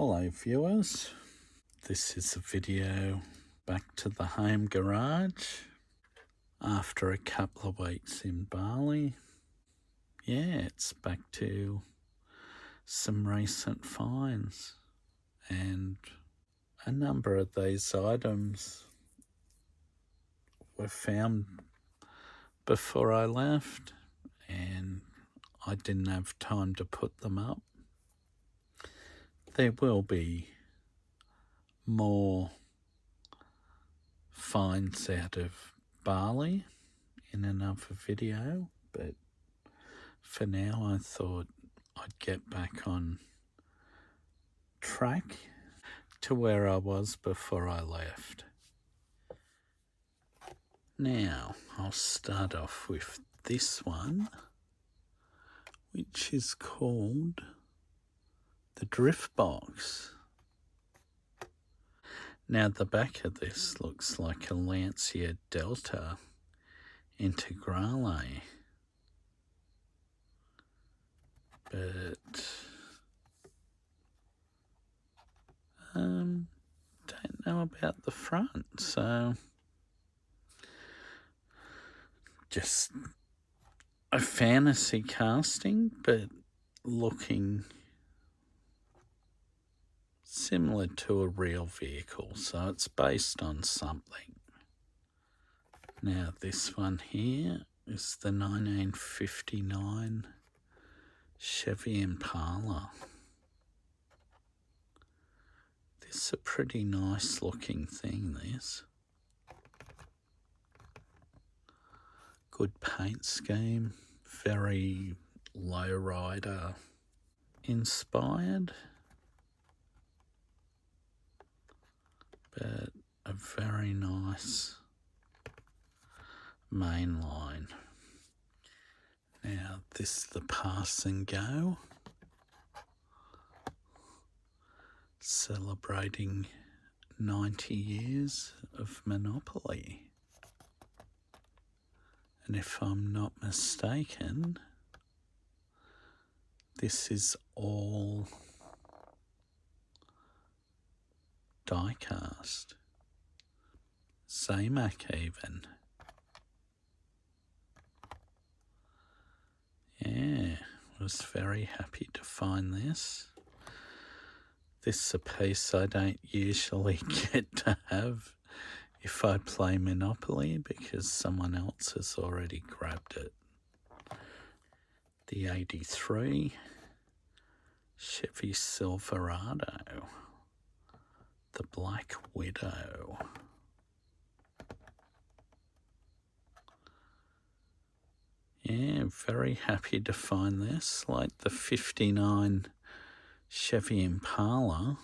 Hello viewers, this is a video back to the home garage after a couple of weeks in Bali. Yeah, it's back to some recent finds, and a number of these items were found before I left and I didn't have time to put them up. There will be more finds out of Bali in another video, but for now I thought I'd get back on track to where I was before I left. Now I'll start off with this one, which is called the Drift Box. Now the back of this looks like a Lancia Delta Integrale, but don't know about the front, so just a fantasy casting, but looking similar to a real vehicle, so it's based on something. Now this one here is the 1959 Chevy Impala. This is a pretty nice looking thing, this. Good paint scheme, very lowrider inspired, but a very nice mainline. Now this is the Pass and Go, celebrating 90 years of monopoly. And if I'm not mistaken, this is all diecast. Zamac even. Yeah, was very happy to find this. This is a piece I don't usually get to have if I play Monopoly because someone else has already grabbed it. The 83 Chevy Silverado, the Black Widow. Yeah, very happy to find this, like the 59 Chevy Impala,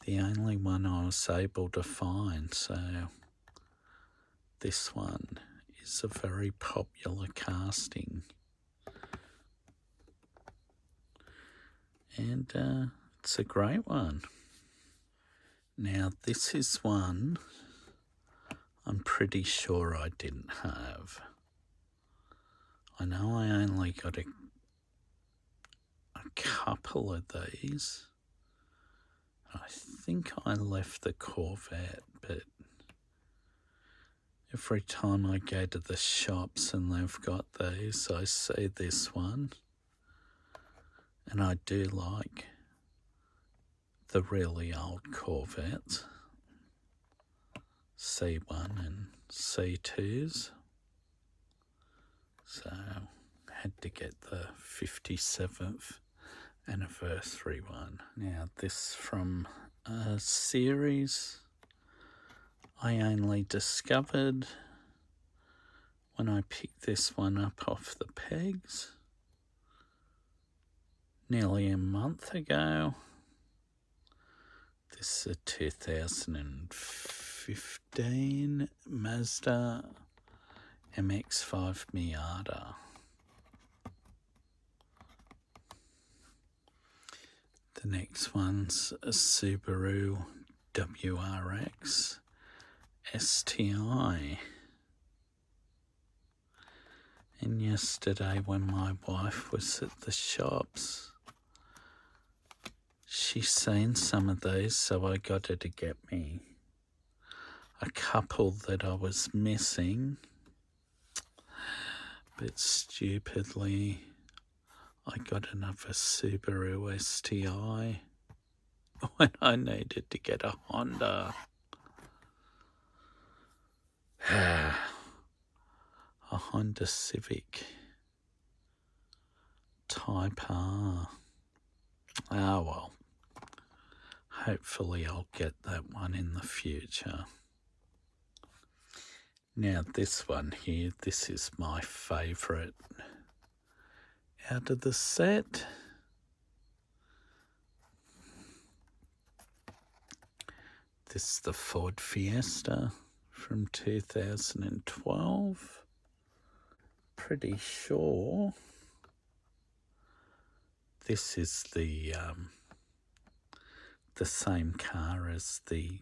the only one I was able to find, so this one is a very popular casting. And it's a great one. Now this is one I'm pretty sure I didn't have. I know I only got a couple of these. I think I left the Corvette, but every time I go to the shops and they've got these, I see this one. And I do like the really old Corvettes, C1 and C2s. So I had to get the 57th anniversary one. Now this from a series I only discovered when I picked this one up off the pegs nearly a month ago. This is a 2015 Mazda MX-5 Miata. The next one's a Subaru WRX STI. And yesterday when my wife was at the shops, she she's seen some of these, so I got her to get me a couple that I was missing. But stupidly, I got another Subaru STI when I needed to get a Honda. A Honda Civic Type R. Ah, well. Hopefully I'll get that one in the future. Now this one here, this is my favourite out of the set. This is the Ford Fiesta from 2012. Pretty sure this is the same car as the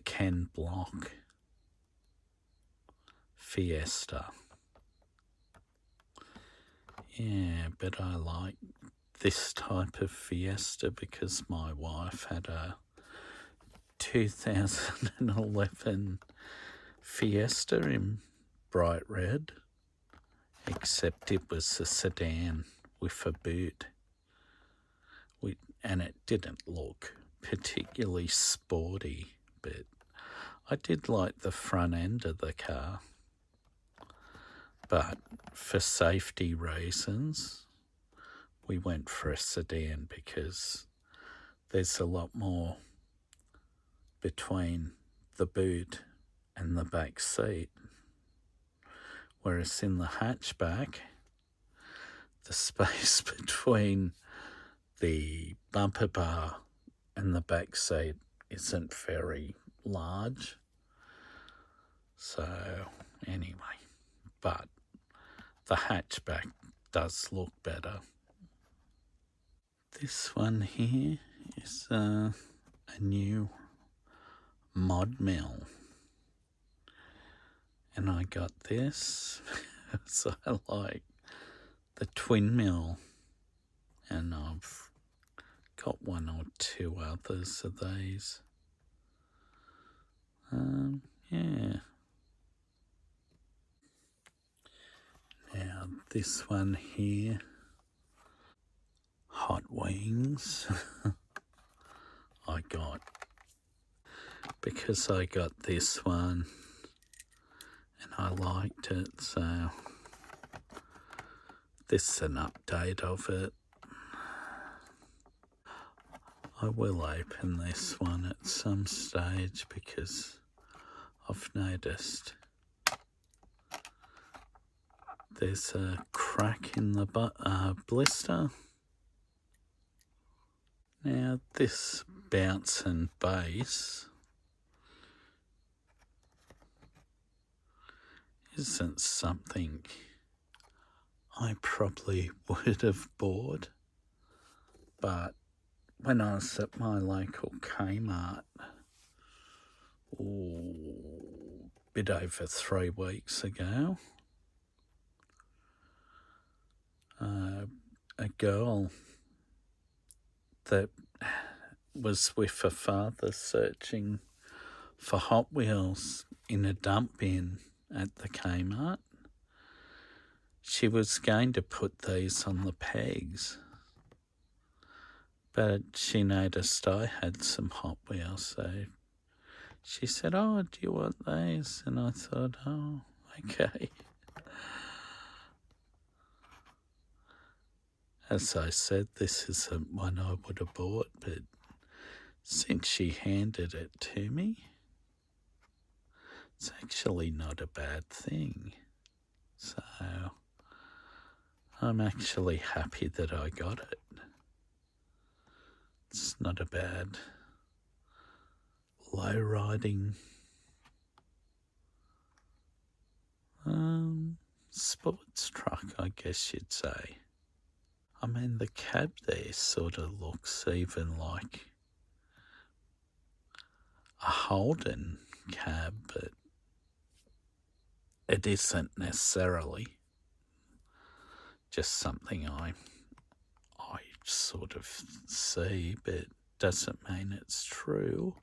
Ken Block Fiesta. Yeah, but I like this type of Fiesta because my wife had a 2011 Fiesta in bright red, except it was a sedan with a boot. And it didn't look particularly sporty, but I did like the front end of the car. But for safety reasons, we went for a sedan because there's a lot more between the boot and the back seat. Whereas in the hatchback, the space between the bumper bar and the back seat isn't very large. So anyway, but the hatchback does look better. This one here is a new mod mill. And I got this because I like the twin mill. And I've got one or two others of these. Yeah. Now this one here, Hot Wings, I got because I got this one and I liked it, so this is an update of it. I will open this one at some stage because I've noticed there's a crack in the blister. Now this bounce and base isn't something I probably would have bought, but when I was at my local Kmart, a bit over 3 weeks ago, a girl that was with her father searching for Hot Wheels in a dump bin at the Kmart. She was going to put these on the pegs, but she noticed I had some Hot Wheels, so she said, "Oh, do you want these?" And I thought, oh, okay. As I said, this isn't one I would have bought, but since she handed it to me, it's actually not a bad thing. So I'm actually happy that I got it. It's not a bad low-riding sports truck, I guess you'd say. I mean, the cab there sort of looks even like a Holden cab, but it isn't necessarily. Just something I sort of see, but doesn't mean it's true.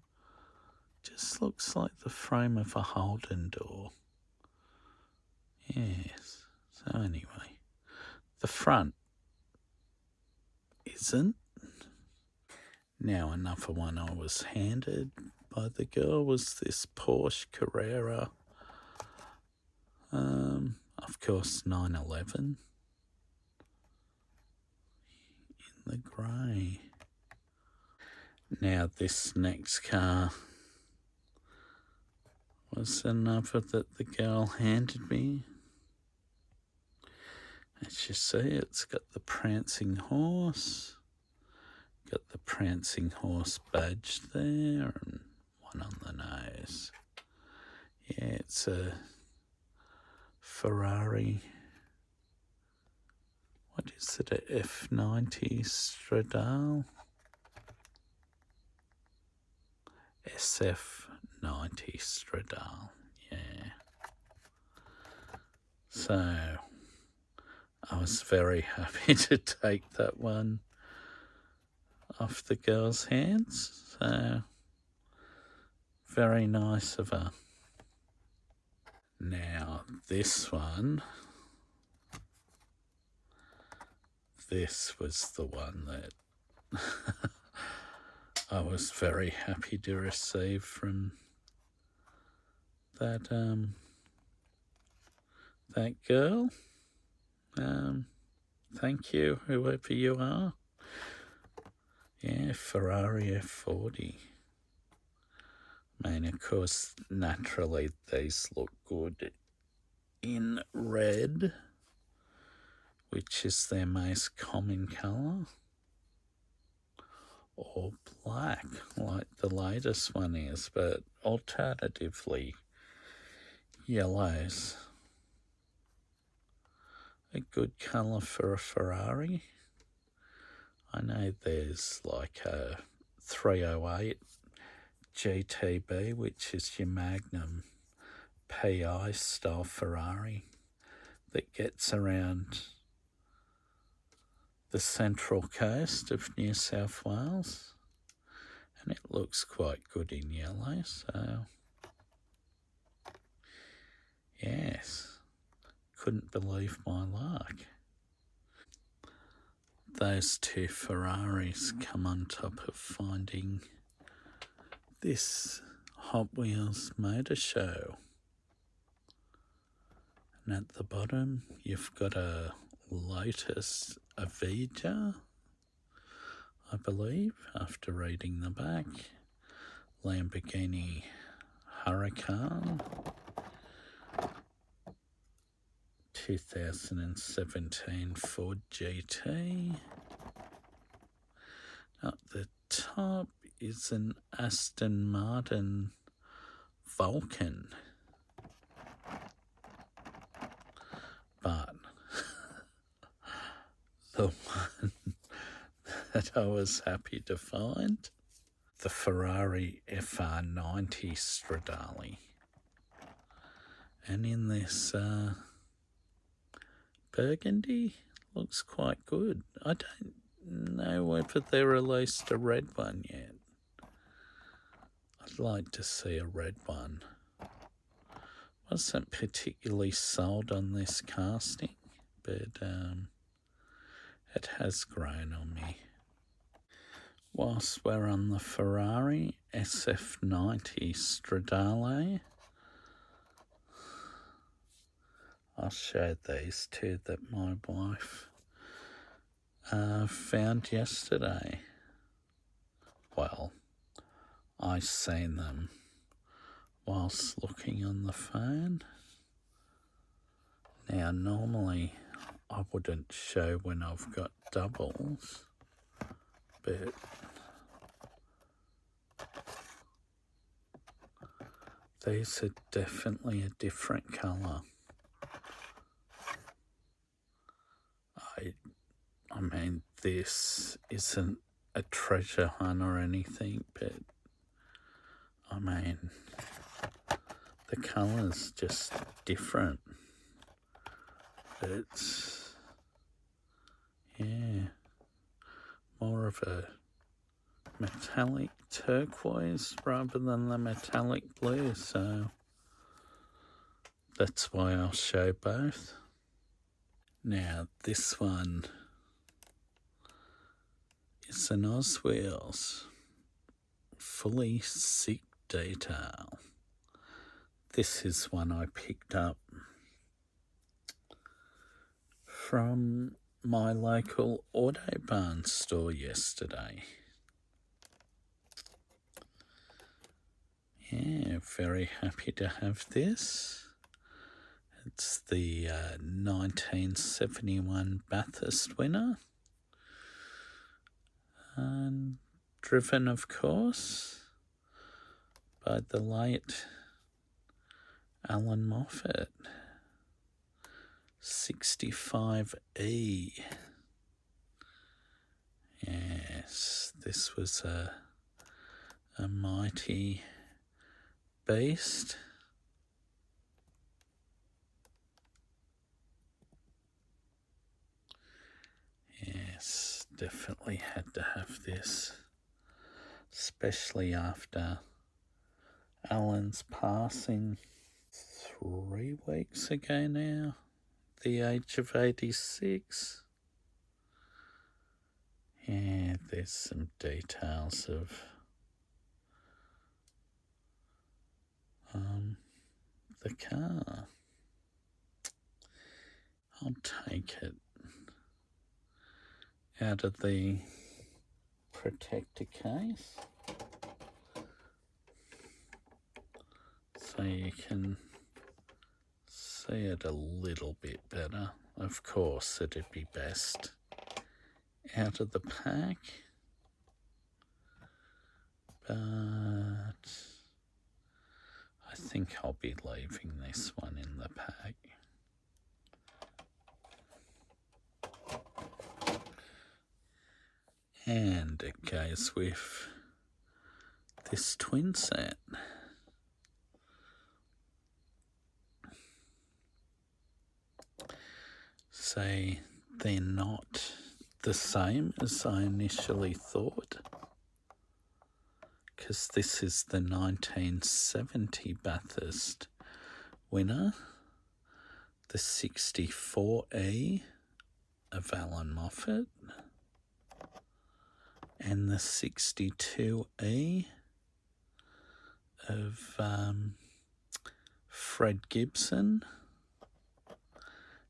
Just looks like the frame of a Holden door. Yes. So anyway, the front isn't. Now another one I was handed by the girl was this Porsche Carrera. Of course, 911 in the grey. Now this next car was another that the girl handed me. As you see, it's got the prancing horse. Got the prancing horse badge there and one on the nose. Yeah, it's a Ferrari. What is it, a F90 Stradale? SF90 Stradale, yeah. So, I was very happy to take that one off the girl's hands. So, very nice of her. Now, this one, this was the one that I was very happy to receive from that that girl. Thank you, whoever you are. Yeah, Ferrari F40. I mean, of course, naturally these look good in red, which is their most common colour, or black, like the latest one is, but alternatively, yellow's a good colour for a Ferrari. I know there's like a 308 GTB, which is your Magnum PI style Ferrari that gets around the central coast of New South Wales, and it looks quite good in yellow. So yes, couldn't believe my luck. Those two Ferraris come on top of finding this Hot Wheels motor show. And at the bottom, you've got a Lotus Evija, I believe, after reading the back. Lamborghini Huracan, 2017 Ford GT. At the top is an Aston Martin Vulcan. But the one that I was happy to find, the Ferrari FR90 Stradale. And in this burgundy, looks quite good. I don't know whether they released a red one yet. I'd like to see a red one. Wasn't particularly sold on this casting, but it has grown on me. Whilst we're on the Ferrari SF90 Stradale, I'll show these two that my wife found yesterday. Well, I seen them whilst looking on the phone. Now, normally I wouldn't show when I've got doubles, but these are definitely a different colour. I mean, this isn't a treasure hunt or anything, but I mean, the colour's just different. It's, yeah, more of a metallic turquoise rather than the metallic blue, so that's why I'll show both. Now this one is an Oswheels fully sick detail. This is one I picked up from my local Autobarn store yesterday. Yeah, very happy to have this. It's the 1971 Bathurst winner. And driven, of course, by the late Alan Moffat. 65E. Yes, this was a mighty beast. Yes, definitely had to have this, especially after Alan's passing 3 weeks ago now, the age of 86. Yeah, there's some details of the car. I'll take it out of the protector case so you can see it a little bit better. Of course, it'd be best out of the pack, but I think I'll be leaving this one in the pack. And it goes with this twin set. So they're not the same as I initially thought, because this is the 1970 Bathurst winner, the 64E of Alan Moffat, and the 62E of Fred Gibson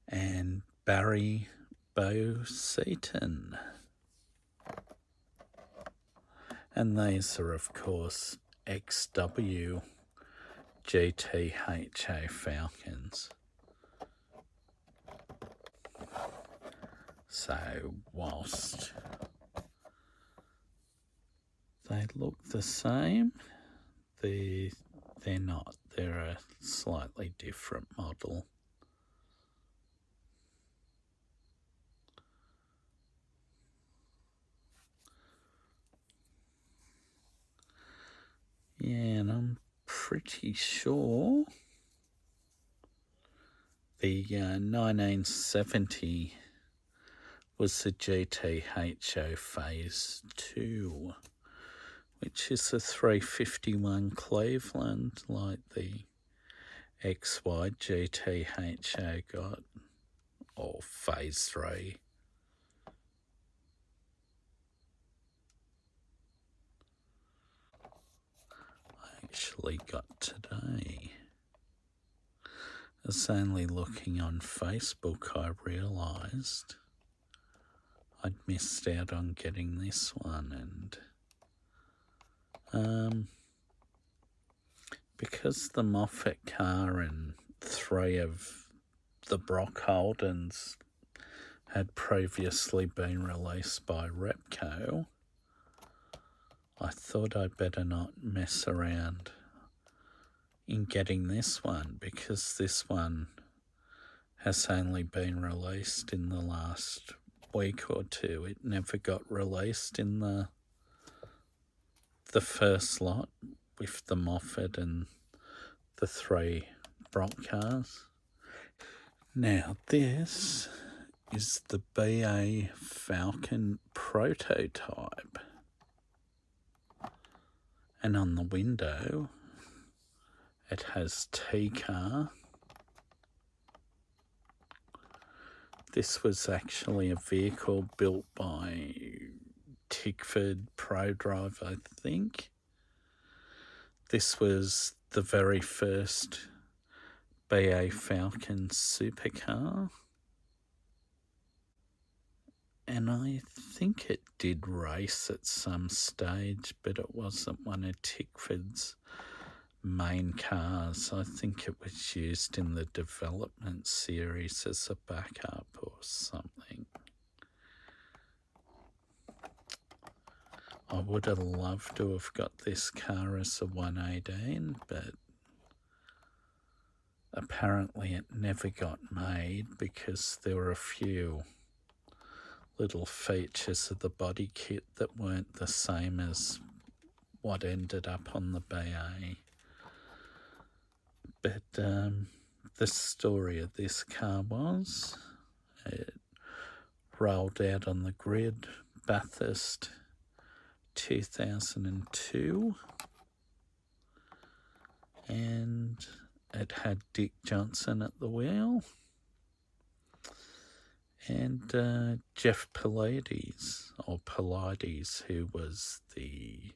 and Barry Bo Seaton. And these are, of course, XW GTHO Falcons. So whilst they look the same, they're not. They're a slightly different model. Yeah, and I'm pretty sure the 1970 was the GTHO Phase 2, which is the 351 Cleveland, like the XY GTHO got, or Phase 3. I actually got today. I was only looking on Facebook, I realised I'd missed out on getting this one, and because the Moffat car and 3 of the Brock Holdens had previously been released by Repco, I thought I'd better not mess around in getting this one, because this one has only been released in the last week or two. It never got released in the first lot with the Moffat and the 3 Brock cars. Now this is the BA Falcon prototype. And on the window, it has T-car. This was actually a vehicle built by Tickford ProDrive, I think. This was the very first BA Falcon supercar. And I think it did race at some stage, but it wasn't one of Tickford's main cars. I think it was used in the development series as a backup or something. I would have loved to have got this car as a 118, but apparently it never got made because there were a few little features of the body kit that weren't the same as what ended up on the BA. But the story of this car was it rolled out on the grid Bathurst 2002, and it had Dick Johnson at the wheel and Jeff Pilates, who was the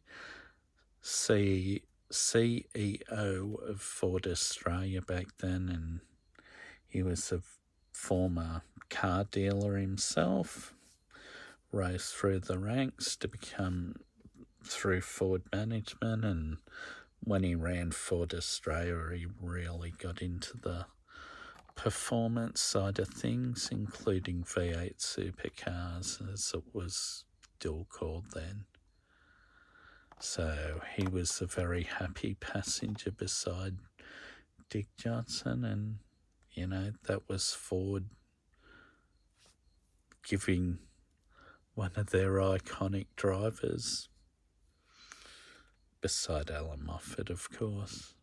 CEO of Ford Australia back then, and he was a former car dealer himself, rose through the ranks to become through Ford management, and when he ran Ford Australia, he really got into the performance side of things, including V8 supercars, as it was still called then. So he was a very happy passenger beside Dick Johnson, and, you know, that was Ford giving one of their iconic drivers, beside Alan Moffat, of course,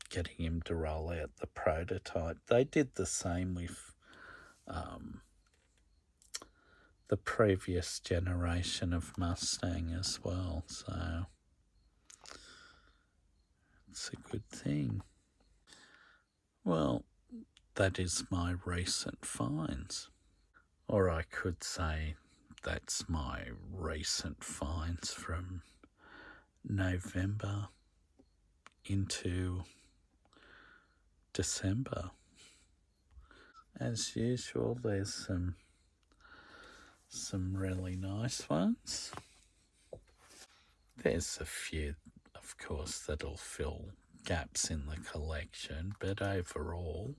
getting him to roll out the prototype. They did the same with the previous generation of Mustang as well, so it's a good thing. Well, that is my recent finds. Or I could say that's my recent finds from November into December. As usual, there's some really nice ones. There's a few, of course, that'll fill gaps in the collection, but overall,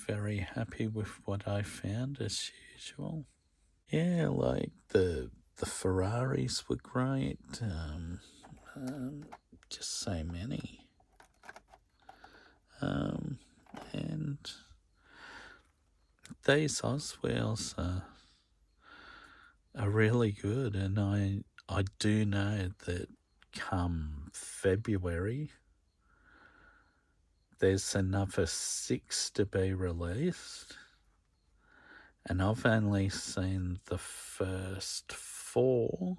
very happy with what I found as usual. Yeah, like the Ferraris were great. Just so many. And these Oswells are really good, and I do know that come February there's another 6 to be released, and I've only seen the first 4,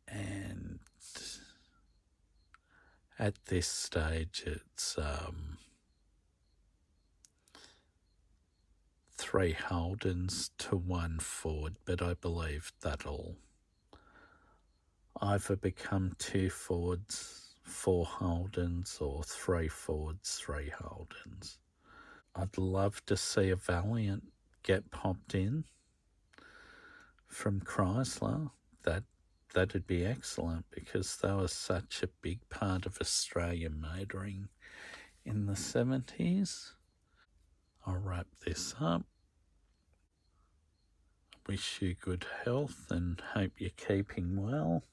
and at this stage it's 3 Holdens to 1 Ford, but I believe that'll either become 2 Fords, 4 Holdens, or 3 Fords, 3 Holdens. I'd love to see a Valiant get popped in from Chrysler. That'd be excellent, because they were such a big part of Australian motoring in the 70s. I'll wrap this up. Wish you good health and hope you're keeping well.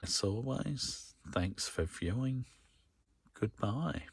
As always, thanks for viewing. Goodbye.